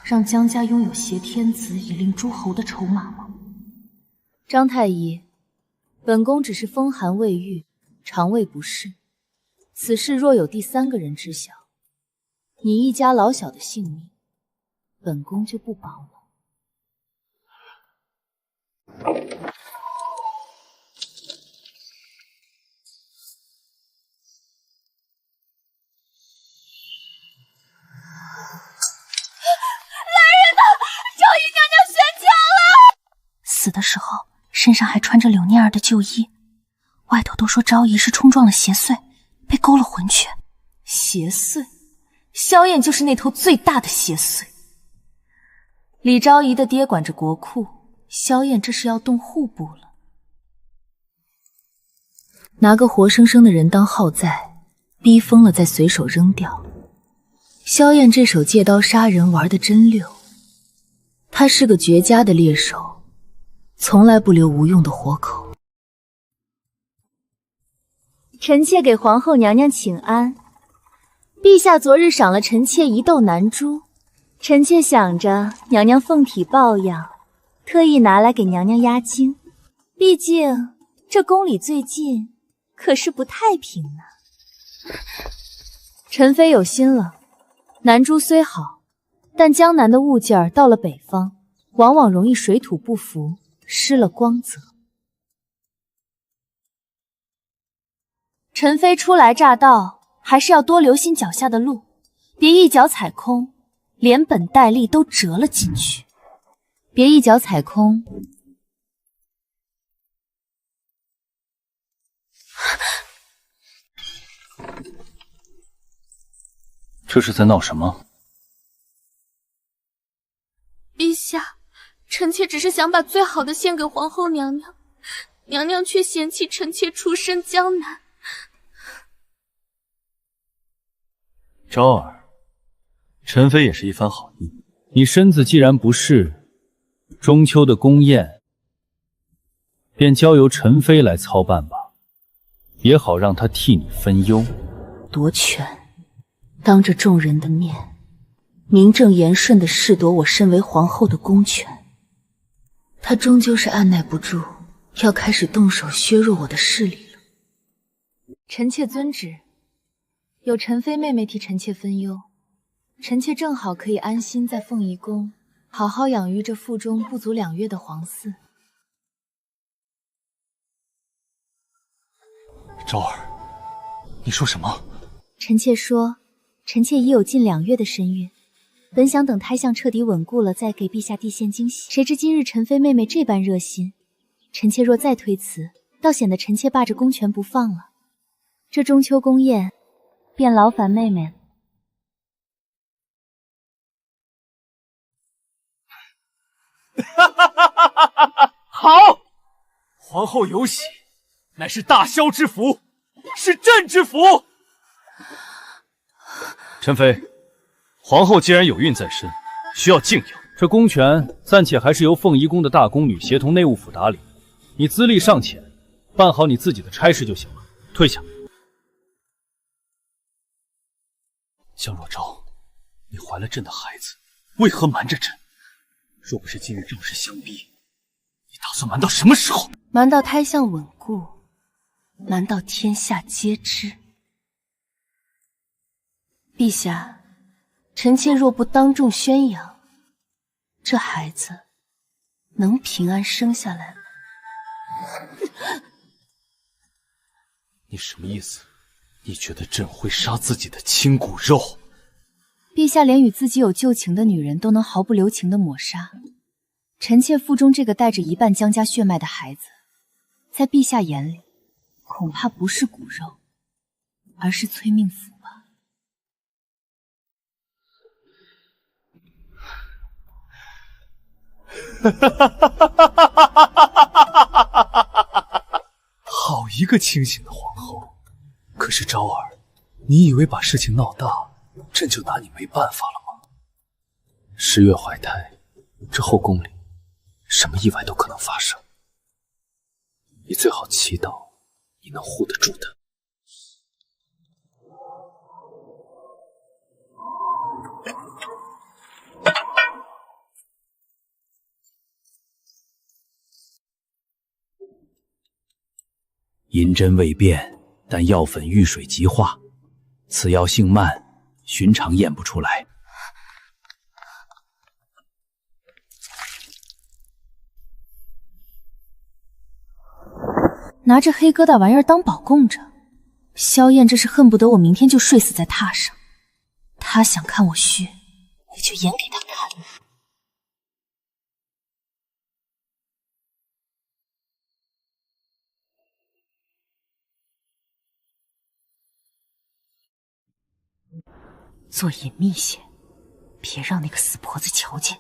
讓江家擁有挾天子以令諸侯的籌碼嗎？張太醫，本宮只是風寒未癒，腸胃不適，此事若有第3個人知曉，你一家老小的性命，本宮就不保了。来人呐！昭仪娘娘宣教了！死的時候身上還穿着柳念兒的舊衣，外頭都說昭儀是衝撞了邪祟，被勾了魂去。邪祟？蕭燕就是那頭最大的邪祟。李昭儀的爹管着國庫，蕭燕這是要動戶部了。拿個活生生的人當耗材，逼瘋了再隨手扔掉。蕭燕這手借刀殺人玩得真溜，他是個絕佳的獵手，從來不留無用的活口。臣妾給皇後娘娘請安。陛下昨日賞了臣妾1豆南珠，臣妾想着娘娘鳳體抱恙，特意拿來給娘娘壓驚。畢竟這宮裡最近可是不太平呢。臣妃有心了，南珠雖好，但江南的物件兒到了北方，往往容易水土不服，失了光澤。臣妃初來乍到，還是要多留心腳下的路，別一腳踩空，連本帶利都折了進去。別一腳踩空。這是在鬧什麼？陛下，臣妾只是想把最好的獻給皇後娘娘，娘娘卻嫌棄臣妾出身江南。昭兒，臣妃也是一番好意。你身子既然不適，中秋的宮宴便交由臣妃來操辦吧，也好讓她替你分憂。奪權，當着眾人的面，名正言順地剝奪我身為皇後的公權。她終究是按捺不住，要開始動手削弱我的勢力了。臣妾遵旨。有宸妃妹妹替臣妾分憂，臣妾正好可以安心在鳳儀宮好好養育這腹中不足2月的皇嗣。昭兒，你說什麼？臣妾說，臣妾已有近2月的身孕，本想等胎相徹底穩固了再給陛下遞獻驚喜，誰知今日宸妃妹妹這般熱心，臣妾若再推辭，倒顯得臣妾霸着宮權不放了。這中秋宮宴便勞煩妹妹了。好，皇后有喜，乃是大蕭之福，是朕之福。陈妃，皇后既然有孕在身，需要静养。这公权暂且还是由凤儀宫的大宫女协同内务府打理，你资历尚淺，办好你自己的差事就行了。退下。江若昭，你怀了朕的孩子，为何瞒着朕？若不是今日正式相逼，你打算瞒到什么时候？瞒到胎相稳固，瞒到天下皆知。陛下，臣妾若不当众宣扬，这孩子能平安生下来吗？你什么意思？你觉得朕会杀自己的亲骨肉？陛下连与自己有旧情的女人都能毫不留情地抹杀，臣妾腹中这個帶着一半江家血脈的孩子，在陛下眼裡，恐怕不是骨肉，而是催命符吧。好一個清醒的皇後！可是昭兒，你以為把事情鬧大，朕就拿你沒辦法了嗎？10月懷胎，這後宮裡什麼意外都可能發生，你最好祈禱你能護得住她。银針未變，但藥粉遇水即化。此藥性慢，尋常驗不出來。拿着黑疙瘩玩意兒當寶供着，蕭燕這是恨不得我明天就睡死在榻上。他想看我虛，我就演給他看。做隱秘些，別讓那個死婆子瞧見。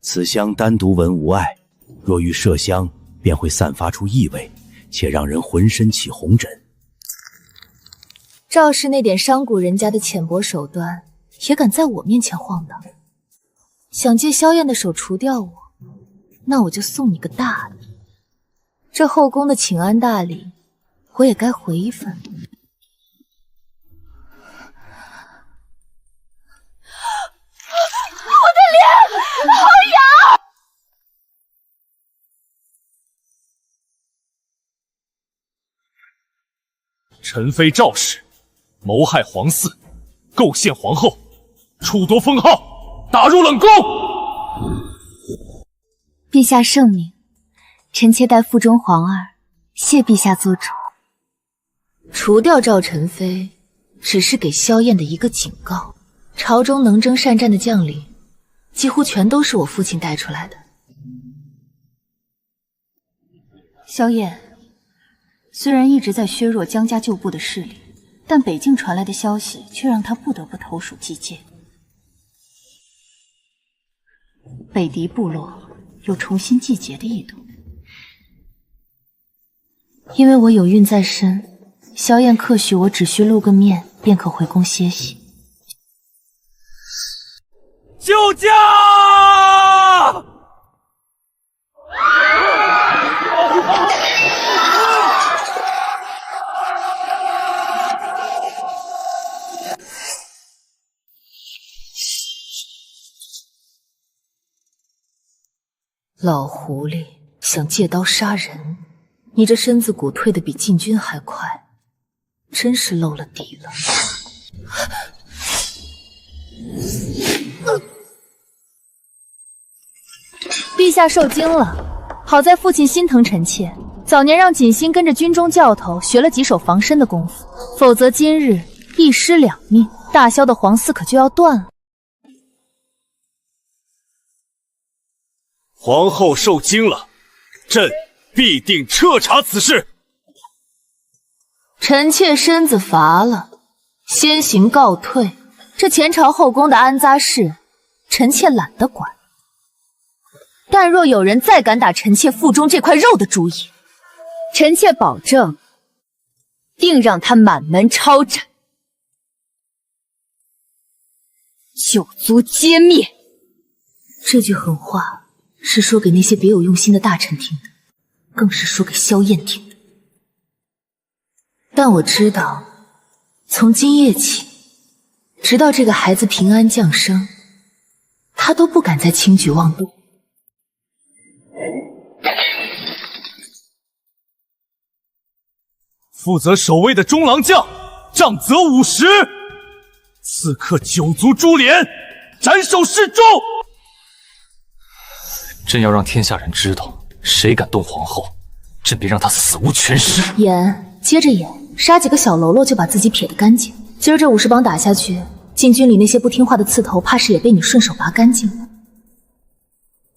此香單獨聞無礙，若遇麝香，便會散發出異味，且讓人渾身起紅疹。趙氏那點商賈人家的淺薄手段，也敢在我面前晃蕩？想借蕭燕的手除掉我，那我就送你個大禮。這後宮的請安大禮，我也該回一份。我的臉好癢！臣妃趙氏謀害皇嗣，構陷皇後，褫奪封號，打入冷宮。陛下聖明，臣妾代腹中皇兒謝陛下做主。除掉趙宸妃，只是給蕭燕的一個警告。朝中能征善戰的將領，幾乎全都是我父親帶出來的。蕭燕，雖然一直在削弱江家舊部的勢力，但北境傳來的消息卻讓他不得不投鼠忌戒。北狄部落有重新集結的意圖。因為我有孕在身，蕭燕克許我只需露個面便可回宮歇息。救駕！老狐狸想借刀殺人，你這身子骨退得比禁軍還快，真是漏了底了。陛下受驚了，好在父親心疼臣妾，早年讓錦心跟着軍中教頭學了幾手防身的功夫，否則今日一屍兩命，大蕭的皇嗣可就要斷了。皇后受驚了，朕必定徹查此事。臣妾身子乏了，先行告退。這前朝後宮的安雜事，臣妾懶得管。但若有人再敢打臣妾腹中這塊肉的主意，臣妾保證定讓他滿门抄斬，九族皆滅。这句狠话是说给那些别有用心的大臣听的，更是说给萧燕听的。但我知道，从今夜起，直到这个孩子平安降生，他都不敢再轻舉妄動。负責守衛的中郎將，杖責50；刺客九族株連，斬首示眾。朕要讓天下人知道，誰敢動皇後，朕便讓他死無全屍。演，接着演，殺幾個小嘍囉就把自己撇得乾淨。今兒這50幫打下去，禁軍裡那些不聽話的刺頭，怕是也被你順手拔乾淨了。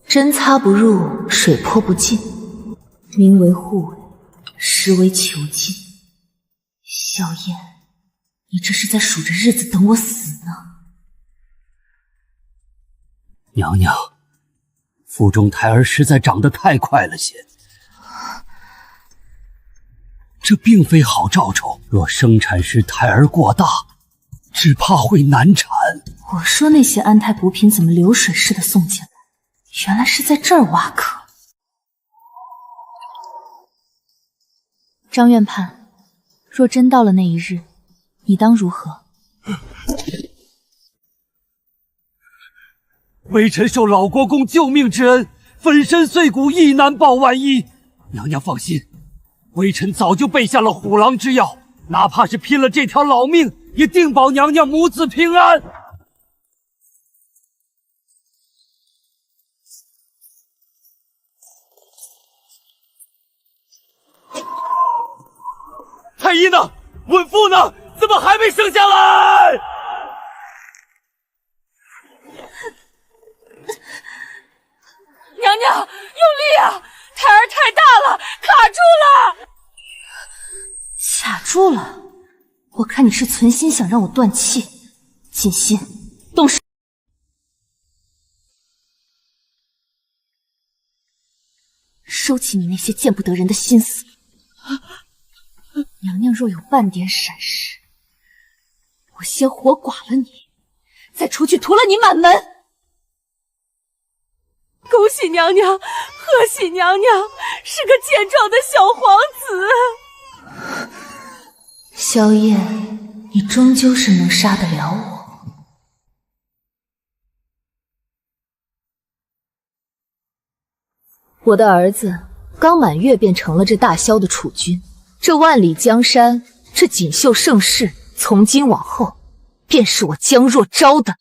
針插不入，水潑不進，名為護衛，實為囚禁。萧燕，你這是在數着日子等我死呢。娘娘，腹中胎兒實在長得太快了些，這並非好兆頭。若生產時胎兒過大，只怕會難產。我說那些安胎補品怎麼流水似的送進來，原來是在這兒挖坑。張院判。若真到了那一日，你當如何？微臣受老國公救命之恩，粉身碎骨亦難報萬一。娘娘放心，微臣早就備下了虎狼之藥，哪怕是拼了這條老命，也定保娘娘母子平安。太医呢？稳妇呢？怎麼還沒生下來？娘娘，用力啊！胎兒太大了，卡住了！卡住了？我看你是存心想讓我斷氣。謹信，動手！收起你那些見不得人的心思。娘娘若有半點閃失，我先活剮了你，再出去屠了你滿門。恭喜娘娘，賀喜娘娘，是個健壯的小皇子。萧燕，你終究是能殺得了我。我的兒子剛滿月便成了這大蕭的儲君。這萬里江山，這錦繡盛世，從今往後，便是我江若昭的。